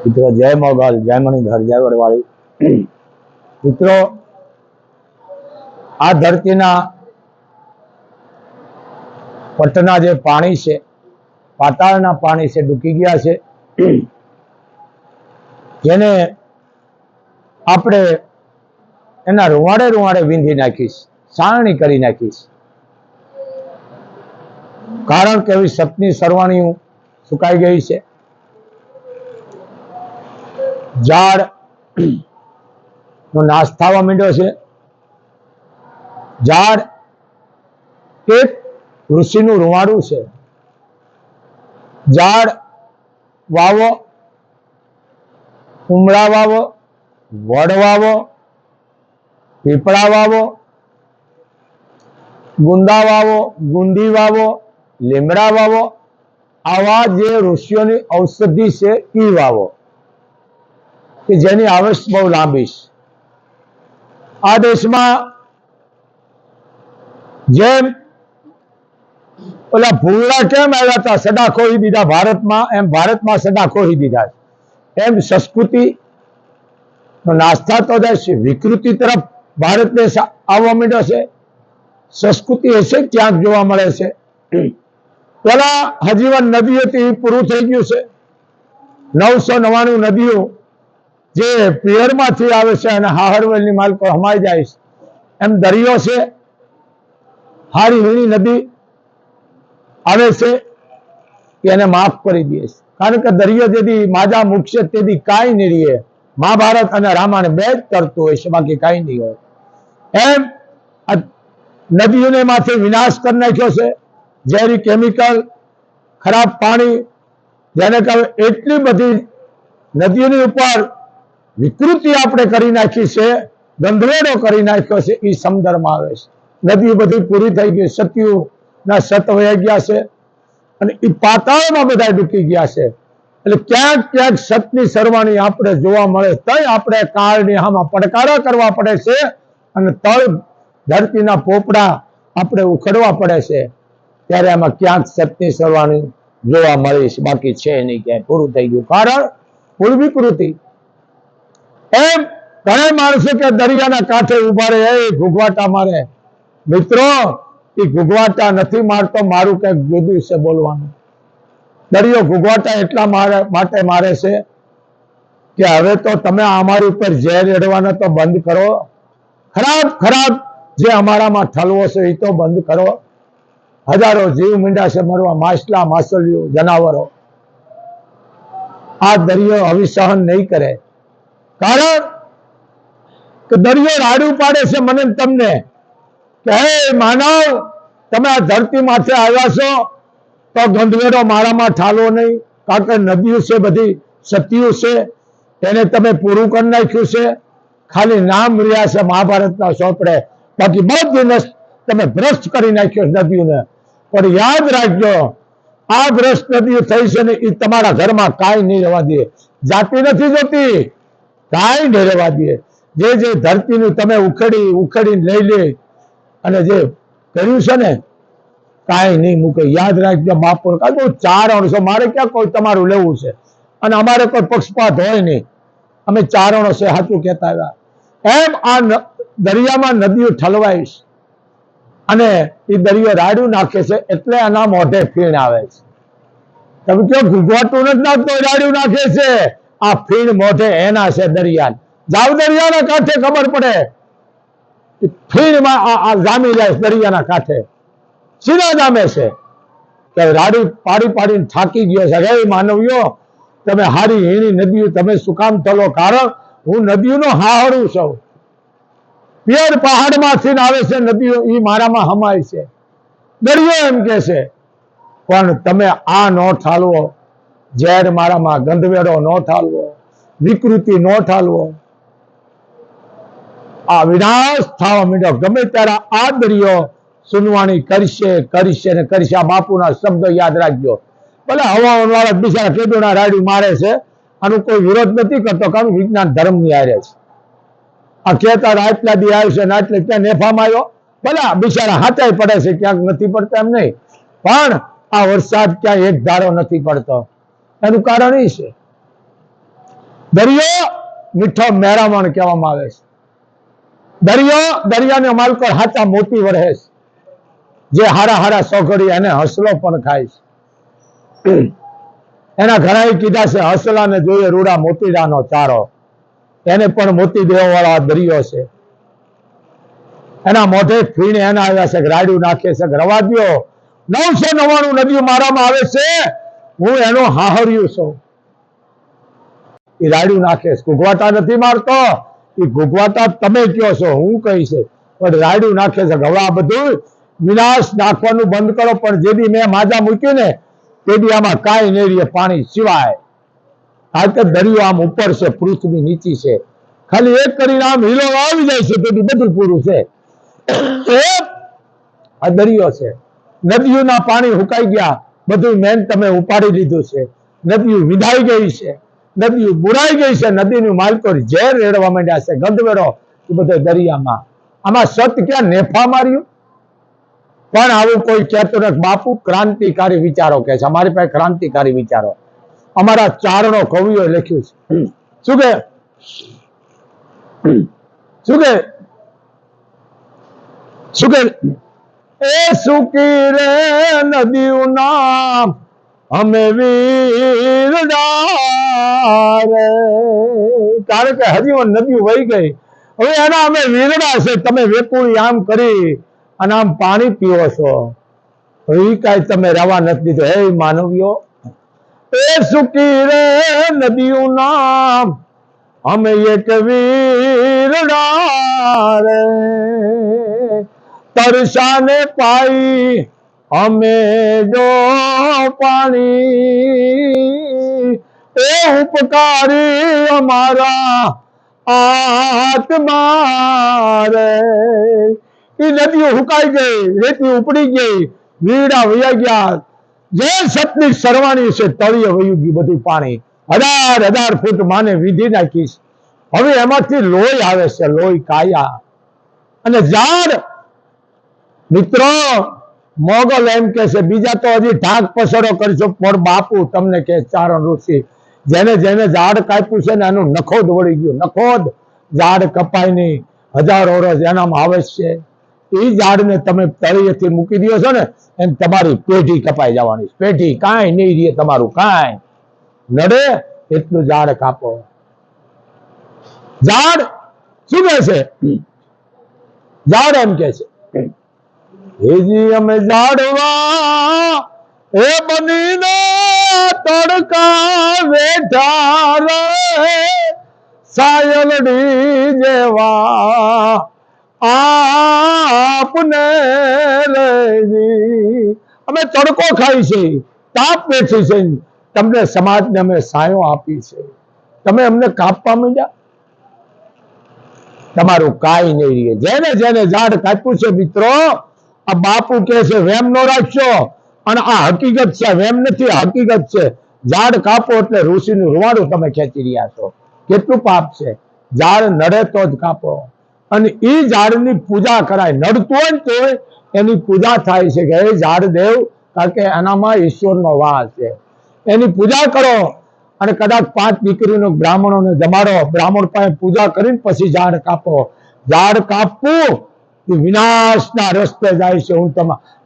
મિત્રો જય મોગલ, જય મણિધર, જય વડવાળી। મિત્રો આ ધરતીના પટના જે પાણી છે, પાતાળના પાણી છે, ડૂકી ગયા છે, જેને આપણે એના રૂવાડે રૂવાડે વીંધી નાખીશ, સારણી કરી નાખીશ। કારણ કે એવી સતની સરવાણીઓ સુકાઈ ગઈ છે। ઝાડ નો નાશ થવા માંડ્યો છે। ઝાડ એક ઋષિનું રૂવાડું છે। ઝાડ વાવો, ઉમળા વાવો, વડ વાવો, પીપળા વાવો, ગુંદા વાવો, ગુંદી વાવો, લીમડા વાવો, આવા જે ઋષિઓની ઔષધિ છે એ વાવો કે જેની આવશ બહુ લાંબી છે। આ દેશમાં જેમ ઓલા ભૂંગળા કેમ આવ્યા હતા, સડા ખોઈ દીધા ભારતમાં, એમ ભારતમાં સડા ખોઈ દીધા, એમ સંસ્કૃતિ નો નાશ થતો જાય છે। વિકૃતિ તરફ ભારત દેશ આવવા માંડ્યો છે। સંસ્કૃતિ હશે ક્યાંક જોવા મળે છે। પેલા હજીવન નદીઓથી પૂરું થઈ ગયું છે। 999 નદીઓ જે પિયરમાંથી આવે છે અને હાહરવેલની માલકો હમાઈ જાય છે, એમ દરિયો છે, હારી વીણી નદી આવે છે, એને માફ કરી દે છે। કારણ કે દરિયો જેથી માજા મૂકશે તેથી કાંઈ નહીં રહે। મહાભારત અને રામાયણ બે જ તરતું હોય છે, બાકી કાંઈ નહીં હોય। એમ નદીઓને માથે વિનાશ કરી નાખ્યો છે। ઝેરી કેમિકલ, ખરાબ પાણી, જેને કારણે એટલી બધી નદીઓની ઉપર વિકૃતિ આપણે કરી નાખી છે, ગંધવેડો કરી નાખ્યો છે, એ સમુદ્રમાં આવે છે। નદીઓ બધી પૂરી થઈ ગઈ, સતીઓ ના સત વહી ગયા છે અને એ પાતાળમાં બધા ડૂબી ગયા છે। એટલે ક્યાંક ક્યાંક સતની સરવાણી આપણે જોવા મળે, તોય આપણે કાળની આમાં પડકારો કરવા પડે છે અને તળ ધરતીના પોપડા આપણે ઉખડવા પડે છે, ત્યારે આમાં ક્યાંક સતની સરવાણી જોવા મળે છે, બાકી છે નહીં, ક્યાંય પૂરું થઈ ગયું। કારણ મૂળ વિકૃતિ। એમ ઘણા માણસો કે દરિયાના કાંઠે ઉભા રહે, એ ઘૂઘવાટા મારે। મિત્રો એ ઘૂઘવાટા નથી મારતો, મારું કઈક જુદું છે બોલવાનું। દરિયો ઘૂઘવાટા એટલા માટે મારે છે કે હવે તો તમે અમારી ઉપર ઝેર રેડવાના તો બંધ કરો, ખરાબ ખરાબ જે અમારામાં ઠલવો છે એ તો બંધ કરો। હજારો જીવ મીંડા છે મરવા, માછલા, માછલીઓ, જનાવરો। આ દરિયો હવે સહન નહીં કરે। કારણ કે દરિયો રાડું પાડે છે મને તમને કે હે માનવ, તમે આ ધરતી માથે આવ્યા છો તો ગંધવેડો મારામાં ઠાલવો નહીં। કારણ કે નદીઓ છે, બધી સતીઓ છે, એને તમે પૂરું કરી નાખ્યું છે। ખાલી નામ રહ્યા છે મહાભારતના ચોપડે, બાકી બધી તમે ભ્રષ્ટ કરી નાખ્યો નદીઓને। પણ યાદ રાખજો, આ ભ્રષ્ટ નદીઓ થઈ છે ને એ તમારા ઘરમાં કાંઈ નહીં રહેવા દે। જાતિ નથી જોતી, કાંઈ નહીં રહેવા દે। જે જે ધરતીનું તમે ઉખેડીને લઈ લે અને જે કર્યું છે ને, કાંઈ નહીં મૂકે। યાદ રાખજો બાપુ, કારણ કે 4 અણસો, મારે ક્યાં કોઈ તમારું લેવું છે અને અમારે કોઈ પક્ષપાત હોય નહીં, અમે 4 અણસો સાચું કહેતા આવ્યા। એમ આ દરિયામાં નદીઓ ઠલવાય છે અને એ દરિયો રાડું નાખે છે, એટલે આના મોઢે ફીણ આવે છે। તમે કહો ઘૂઘવાટું નથી નાખતો, રાડું નાખે છે, આ ફીણ મોઢે એના છે દરિયા। જાવ દરિયાના કાંઠે ખબર પડે, ફીણમાં આ જામી જાય દરિયાના કાંઠે, સીધા જામે છે કે રાડું પાડી પાડીને થાકી ગયો છે। હે માનવીઓ, તમે હારી હીણી નદીઓ તમે શું કામ થલો? કારણ હું નદીઓનો હાહરું છું। પિયર પહાડમાંથી આવે છે નદીઓ, એ મારામાં હમાય છે। દરિયો એમ કે છે, પણ તમે આ ન ઠાલવો, ઝેર મારામાં, ગંધવેડો ન ઠાલવો, વિકૃતિ ન ઠાલવો। આ વિનાશ થવા માંડ્યો, ગમે ત્યારે આ દરિયો સુનવાણી કરશે કરશે ને કરશે। આ બાપુના શબ્દો યાદ રાખજો। ભલે હવાવાળા બિચારા કેદોના રાડ્યું મારે છે, આનું કોઈ વિરોધ નથી કરતો, કારણ વિજ્ઞાન ધર્મની હારે છે। આ કહેતા આટલા દી આવ્યો છે ને આટલે ક્યાં નેફામાં આવ્યો, ભલે બિચારા હાચાઈ પડે છે, ક્યાંક નથી પડતા એમ નહીં, પણ આ વરસાદ ક્યાંય એક ધારો નથી પડતો, એનું કારણ એ છે દરિયો મીઠો મેળામણ કહેવામાં આવે છે. દરિયાને માલકો હાચા મોતી વરહે છે, જે હારા હારા સોઘડી અને હસલો પણ ખાય છે. એના ઘણા કીધા છે, હસલાને જોઈએ રૂડા મોતીડાનો ચારો, એને પણ મોતી દેવા વાળા દરિયો છે. એના મોઢે ફીણે એના આવ્યા છે, રાડ્યું નાખે છે, રવા દ્યો. 999 નદીઓ મારામાં આવે છે, હું એનો હાહર્યું છું. એ રાડ્યું નાખે છે, ઘૂઘવાટા નથી મારતો. એ ઘૂઘવાટા તમે કયો છો, હું કહી છે, પણ રાડ્યું નાખે છે. હવે આ બધું વિનાશ નાખવાનું બંધ કરો. પણ જેથી મેં માજા મૂક્યું ને તેથી આમાં કાંઈ નહીં રહે પાણી સિવાય. આ તો દરિયો આમ ઉપર છે, પૃથ્વી નીચી છે. ખાલી એક કરીને આમ હિલો આવી જાય છે તેથી બધું પૂરું છે. આ દરિયો છે. નદીઓના પાણી હુકાઈ ગયા, બધું મેન તમે ઉપાડી લીધું છે. નદીઓ વિધાઈ ગઈ છે, નદીઓ બુરાઈ ગઈ છે. નદીનું માલકો ઝેર રેડવા માંડ્યા છે, ગંદવેડો એ બધો દરિયામાં. આમાં સત ક્યાં નેફા માર્યું? પણ આવું કોઈ કહેતો નથી. બાપુ ક્રાંતિકારી વિચારો કહે છે, અમારી પાસે ક્રાંતિકારી વિચારો. અમારા ચારણો કવિઓ લખ્યું છે. શું કે શું કે શું કે એ સુકી રે નદીયું નામ અમે વીરડા રે. કારણ કે હજી નદીઓ વહી ગઈ, હવે એના અમે વીરડા છે. તમે વેપુરી આમ કરી અને આમ પાણી પીવો છો, એ કાંઈ તમે રવા નથી દીધો. હે માનવીઓ, એ સુકી રે નદીયું નામ અમે એક વીરડા રે. તરસાને પાઈ અમે જો પાણી, એ ઉપકારી અમારા આત્મા રે. એ નદીઓ હુકાઈ ગઈ, રેતી ઉપડી ગઈ, વીડા વયા ગયા. જે સતની સરવાણી છે તળિયે વયું ગયું બધું પાણી. 1000 ફૂટ માને વિધિ નાખીશ. હવે એમાંથી લોહી આવે છે, લોહી કાયા. અને ઝાડ મિત્રો મોગલ એમ કે છે, બીજા તો હજી ઢાક પસરો કરશો, પણ બાપુ તમને કે ચારણ ઋષિ જેને જેને ઝાડ કાપ્યું છે ને એનું નખોદ વળી ગયું. નખોદ ઝાડ કપાય નહીં, 1000 વર્ષ એનામાં આવે છે. એ ઝાડને તમે તળિયેથી મૂકી દો છો ને એમ તમારી પેઢી કપાઈ જવાની. પેઢી કાંઈ નહીં રહે, તમારું કાંઈ નડે એટલું ઝાડ કાપો. ઝાડ શું કહે છે? ઝાડ એમ કે છે, હેજી અમે ઝાડવા એ બનીને તડકા બેઠા રે, સાયલડી જેવા આપને રેજી. અમે તડકો ખાઈ છે, તાપ બેઠી છે, તમને સમાજને અમે સાયો આપી છે, તમે અમને કાપવા માંડ્યા. તમારું કાંઈ નહીં રહે. જેને જેને ઝાડ કાપ્યું છે મિત્રો, આ બાપુ કે છે વેમ નો રાખશો. અને આ હકીકત છે, વેમ નથી, હકીકત છે. ઝાડ કાપો એટલે ઋષિનું રૂવાડું તમે ખેંચી રહ્યા છો. કેટલું પાપ છે. ઝાડ નડે તો જ કાપો, અને એ ઝાડની પૂજા કરાય. નડતું હોય ને તો એની પૂજા થાય છે કે હે ઝાડ દેવ, કારણ કે એનામાં ઈશ્વરનો વાસ છે. એની પૂજા કરો. અને કદાચ 5 દીકરીનો બ્રાહ્મણોને જમાડો, બ્રાહ્મણ પાસે પૂજા કરીને પછી ઝાડ કાપો. ઝાડ કાપવું એ વિનાશના રસ્તે જાય છે. હું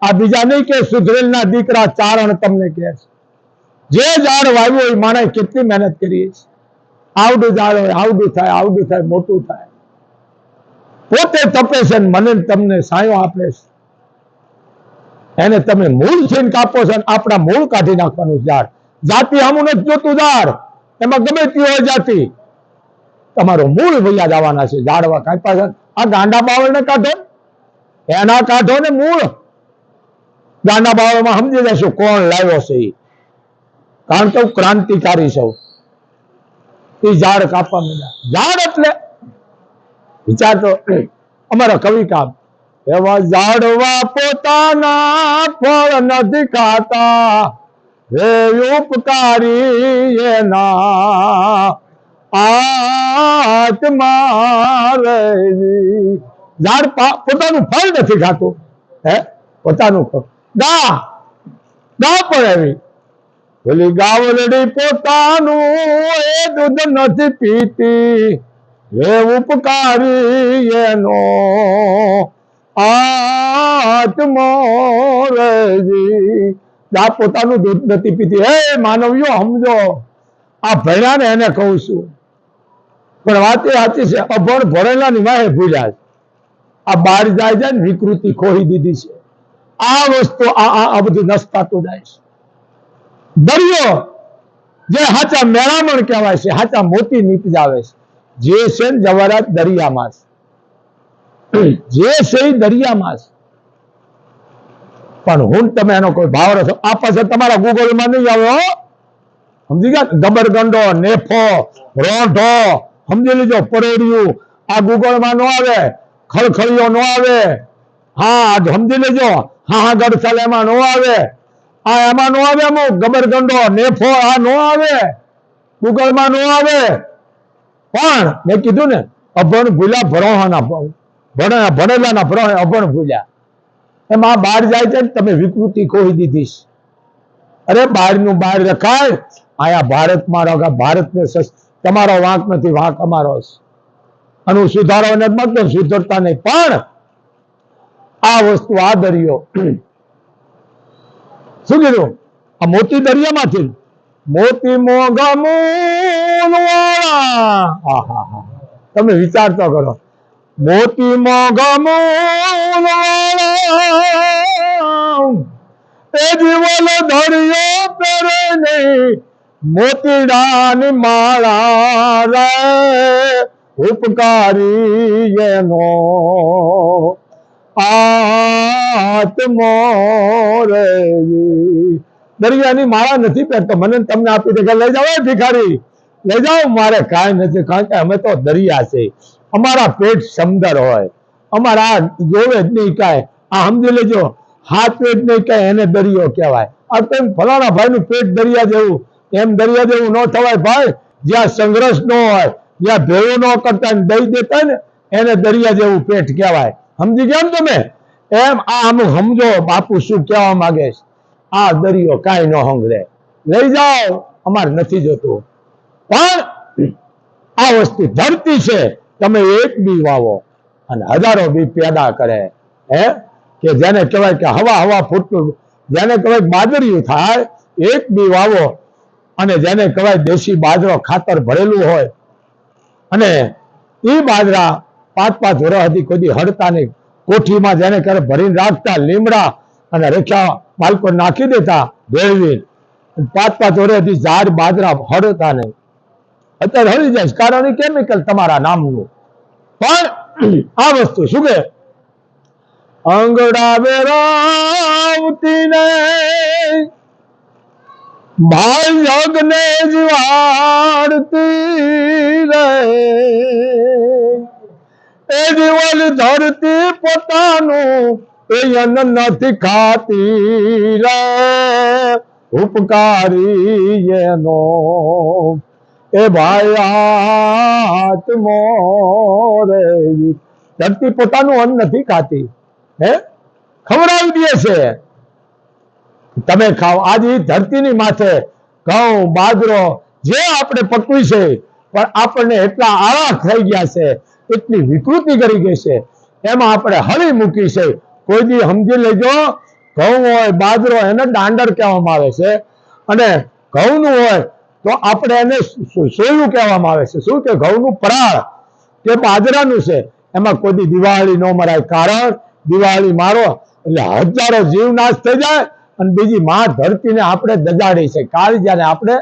આ બીજા નહીં કે સુધરેલના દીકરા ચારણ તમને કહે છે. જે ઝાડ વાવ્યું એ માણસ કેટલી મહેનત કરી છે. આવડું ઝાડ હોય, આવડું થાય, આવડું થાય, મોટું થાય. પોતે તપે છે, મને તમને સાયો આપે છે. એને તમે મૂળ છીન કાપો છો. આપણા મૂળ કાઢી નાખવાનું ઝાડ. જાતિ આમું નથી જોતું ઝાડ, એમાં ગમે તે હોય જાતિ. તમારો મૂળ વૈયા જવાના છે. ઝાડવા કાપ્યા છે, આ ગાંડા બાવળને કાઢો, એના કાઢો ને મૂળ. ગાંડા બાવળમાં સમજી જશો કોણ લાવ્યો છે એ. કારણ કે ક્રાંતિકારી છું. એ ઝાડ કાપવા માંડ્યા. ઝાડ એટલે વિચાર તો અમારા કવિ કામ એવા ઝાડવા પોતાના ફળ નથી ખાતા, હે ઉપકારી એના આત્મા રે. ઝાડ પોતાનું ફળ નથી ખાતું, હે પોતાનું ફળ ગા પણ એવી ઓલી ગાવલડી પોતાનું એ દૂધ નથી પીતી, હે ઉપકારી એનો આત્મો રેજી. આ પોતાનું દૂધ નથી પીતી. હે માનવીઓ સમજો, આ ભણ્યા ને એને કહું છું, પણ વાત એ સાચી છે. અભણ ભણેલા ની વાહે ભૂલ્યા છે. આ બહાર જાય છે ને વિકૃતિ ખોઈ દીધી છે. આ વસ્તુ આ બધું નસ્તાતું જાય છે. દરિયો જે હાચા મેળામણ કહેવાય છે, હાચા મોતી નીપજાવે છે, જે છે ને જવારાત દરિયામાં છે, જે છે એ દરિયામાં છે. પણ હું તમે એનો કોઈ ભાવ નથી. આ પાછળ તમારા ગૂગલમાં નહીં આવે હો, સમજી ગયા? ગબરગંડો, નેફો, રોંઢો, સમજી લીજો, પરોડિયું, આ ગૂગલમાં નો આવે. ખળખળિયો નો આવે. હા સમજી લેજો. હા ગડસાલ એમાં નો આવે. આ એમાં નો આવે. અમુક ગબરગંડો, નેફો આ નો આવે, ગૂગલમાં નો આવે. પણ મેં કીધું ને, અભણ ભૂલ્યા ભરોહાના ભણેલાના ભરો અભણ ભૂલ્યા. એમાં બહાર જાય છે, તમે વિકૃતિ ખોઈ દીધી. અરે બહારનું બહાર રખાય, આયા ભારતમાં રહો. ભારતને તમારો વાંક નથી, વાંક અમારો છે. આનું સુધારો મતલબ સુધરતા નહીં. પણ આ વસ્તુ આ દરિયો શું કીધું? આ મોતી દરિયામાંથી મોતી મોગા મૂલવાળા. તમે વિચાર તો કરો. મોતી મોગા મૂલવાળા એ જીવન દરિયો પેરે નહીં, મોતીડાની માળા રે ઉપકારી એનો આત્મો રે. દરિયાની માળા નથી પહેરતો. મને તમને આપી દે, લઈ જાઓ ભિખારી, લઈ જાઓ. મારે કાંઈ નથી, કારણ કે અમે તો દરિયા છે. અમારા પેટ સમદર હોય, અમારા જોવે જ નહીં કાંઈ. આ સમજી લેજો, હાથ પેટ નહીં કાંઈ, એને દરિયો કહેવાય. આ તેમ ફલાણા ભાઈ નું પેટ દરિયા જેવું, એમ દરિયા જેવું ન થવાય ભાઈ. જ્યાં સંઘર્ષ ન હોય, જ્યાં ભેળું ન કરતા દઈ દેતા ને, એને દરિયા જેવું પેટ કહેવાય. સમજી ગયા તમે? એમ આ અમુક સમજો બાપુ શું કહેવા માંગે છે. આ દરિયો કાંઈ ન હંગરે, લઈ જાઓ, અમારે નથી જોતું. પણ આ વસ્તુ ધરતી છે. તમે એક બી વાવો અને હજારો બી પેદા કરે. હે કે જેને કહેવાય કે હવા હવા ફૂટતું, જેને કહેવાય બાજરીયું થાય. એક બી વાવો અને જેને કહેવાય દેશી બાજરો ખાતર ભરેલું હોય, અને એ બાજરા 5-5 વર્ષ સુધી કોઈ હડતા નહીં. કોઠીમાં જેને કરે ભરીને રાખતા, લીમડા અને રેખા બાળકો નાખી દેતા ભેળવી. 5-5 વર્ષ સુધી ઝાડ બાજરા હડતા નહીં. અત્યારે હળી જાય, કારણ કેમિકલ તમારા નામનું. પણ આ વસ્તુ શું કે અંગડા વેરાવતી ને ભાઈ યજ્ઞ જીવાડતી રે, એ જીવન ધરતી પોતાનું એ અન્ન નથી ખાતી રે ઉપકારી એનો એ ભાઈ આત્મો રે. ધરતી પોતાનું અન્ન નથી ખાતી, હે ખવડાવી દે છે, તમે ખાઓ. આજે ધરતીની માથે ઘઉં બાજરો જે આપણે પકવી છે, પણ આપણને એટલા આળા થઈ ગયા છે, એટલી વિકૃતિ કરી ગઈ છે, એમાં આપણે હળી મૂકી છે. કોઈ દી સમજી લેજો, ઘઉં હોય બાજરો એને દાંડર કહેવામાં આવે છે, અને ઘઉંનું હોય તો આપણે એને સોયું કહેવામાં આવે છે. શું કે ઘઉંનું પરાળ કે બાજરાનું છે, એમાં કોઈ દી દિવાળી ન મરાય. કારણ દિવાળી મારો એટલે હજારો જીવ નાશ થઈ જાય, અને બીજી માં ધરતીને આપણે દજાડી છે. કાળજાને આપણે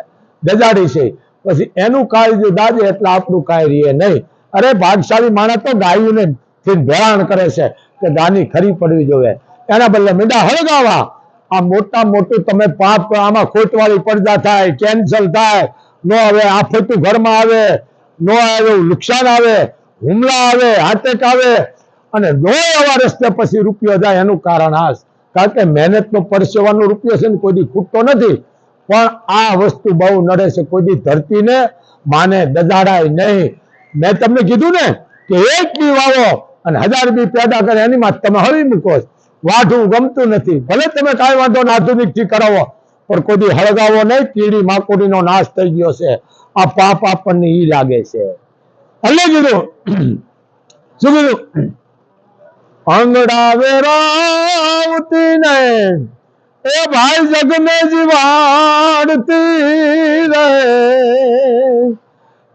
દજાડી છે, પછી એનું કાળજું દાજે એટલે આપણું કાંઈ રહે નહીં. અરે ભાગશાળી માણસ તો ગાયોને ભેળાણ કરે છે કે ગાની ખરી પડવી જોઈએ, એના બદલે મીંડા હળગાવા. આ મોટા મોટું તમે પાપ, આમાં ખોટવાળી પડદા થાય, કેન્સલ થાય, નો આવે આફતું ઘરમાં આવે, નો આવે નુકસાન આવે, હુમલા આવે, આતંક આવે, અને નો એવા રસ્તે પછી રૂપિયો જાય. એનું કારણ આ, કારણ કે મહેનતનો પરસેવાનો રૂપિયો છે ને કોઈ દી ખૂટતો નથી. પણ આ વસ્તુ બહુ નડે છે. કોઈ દી ધરતીને માને દજાડાય નહીં. મેં તમને કીધું ને કે એક બી વાવો અને 1000 બી પેદા કરે, એની માં તમે હળી મૂકો. વાઢવું ગમતું નથી, ભલે તમે કાંઈ વાંધો આધુનિક થી કરાવો, પણ કોઈ દી હળગાવો નહીં, કીડી માકોડીનો નાશ થઈ ગયો છે. આ પાપ આપણને ઈ લાગે છે. એટલે કીધું શું કીધું? આંગડા વેરાવતી ને એ ભાઈ જગને જીવાડતી રહે,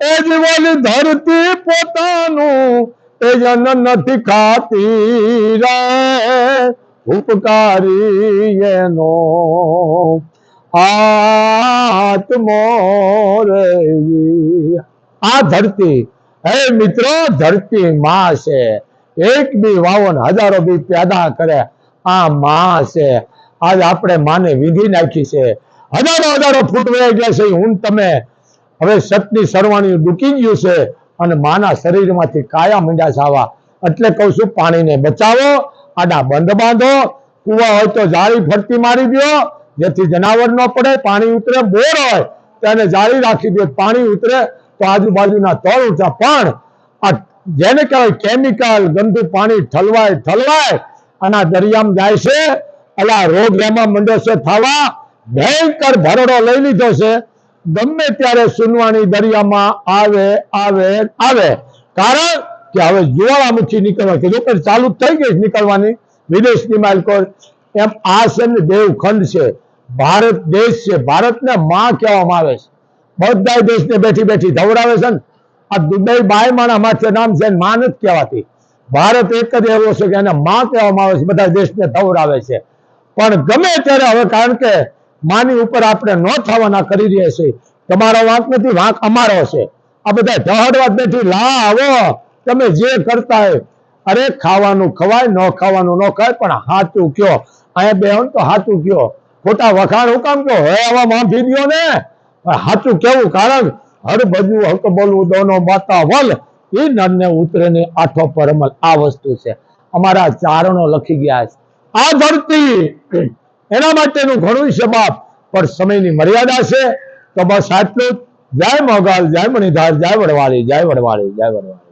એ જીવોની ધરતી પોતાનું એ જન નથી ખાતી રે, ઉપકારી એનો આત્મો રે. આ ધરતી, હે મિત્રો, ધરતી માં છે. એક બી વાવો ને હજારો બી પેદા કરે, આ માં છે. આજ આપણે માને વિધિ નાખી છે. હજારો ફૂટ વહી ગયા છે. હું તમે હવે સતની સરવાણી ડૂકી ગયું છે અને માના શરીરમાંથી કાયા મીંડા છાવા. એટલે કહું છું, પાણીને બચાવો, આડા બંધ બાંધો, કુવા હોય તો જાળી ફરતી મારી દો, જેથી જનાવર ન પડે. પાણી ઉતરે, બોર હોય તેને જાળી રાખી દો, પાણી ઉતરે તો આજુબાજુના તળ ઉઠા. પણ આ જેને કહેવાય કેમિકલ ગંદુ પાણી ઠલવાય અને દરિયામાં જાય છે. અલા રોગ એમાં મંડે છે થવા, ભયંકર ભરડો લઈ લીધો છે. ગમે ત્યારે સુનવાણી દરિયામાં આવે. કારણ કે હવે જ્વાળામુખી નીકળવા કીધું પણ ચાલુ થઈ ગઈ નીકળવાની વિદેશની માલકોર. એમ આ છે ને દેવખંડ છે, ભારત દેશ છે. ભારતને માં કહેવામાં આવે છે. બધા દેશને બેઠી ધવડાવે છે ને. આ દુબઈ બાય માણા માથે નામ છે, માં નથી કહેવાતી. ભારત એક જ એવો છે કે એને માં કહેવામાં આવે છે, બધા દેશને ધવડાવે છે. પણ ગમે ત્યારે હવે, કારણ કે માની ઉપર આપણે ન થવાના કરી રહ્યા છીએ. તમારો વાંક નથી, વાંક અમારો છે. આ બધા ઢહડવા બેઠી લાવો તમે જે કરતા હોય. અરે ખાવાનું ખવાય, ન ખાવાનું ન ખાય, પણ હાચું કયો. અહીંયા બેહો તો હાચું કયો, ખોટા વખાણ હું કામ કયો? હવે આવા માફી દો ને, હાચું કેવું. કારણ હર બાજુ હક બોલવું દોનો માતા વલ, એ નરને ઉતરે ને આઠો પર અમલ. આ વસ્તુ છે, અમારા ચારણો લખી ગયા છે. આ ધરતી એના માટેનું ઘણું છે બાપ, પણ સમયની મર્યાદા છે. તો બસ આટલું જ. જય મોગલ, જય મણિધાર, જય વડવાળી, જય વડવાળી, જય વડવાળી.